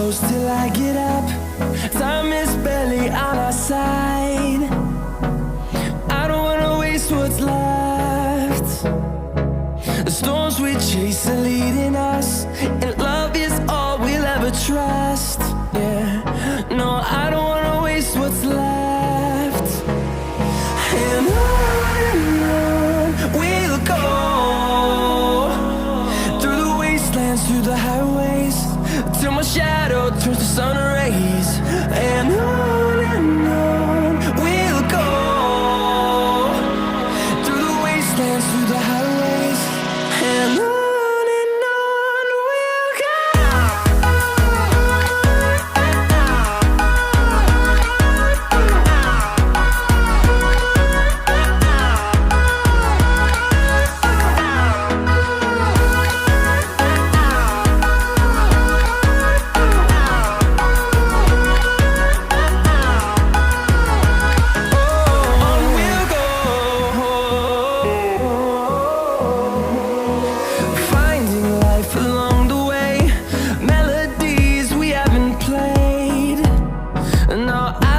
close till I get up. Time is barely on our side. I don't wanna waste what's left. The storms we chase are leading us, and love is all we'll ever trust. Yeah, no, I don't wanna waste what's left. And on we'll go, through the wastelands, through the highways, till my shadow turns to sun rays. And on we'll go, through the wastelands, through the highways, and on we'll go. Finding life along the way, melodies we haven't played. No, I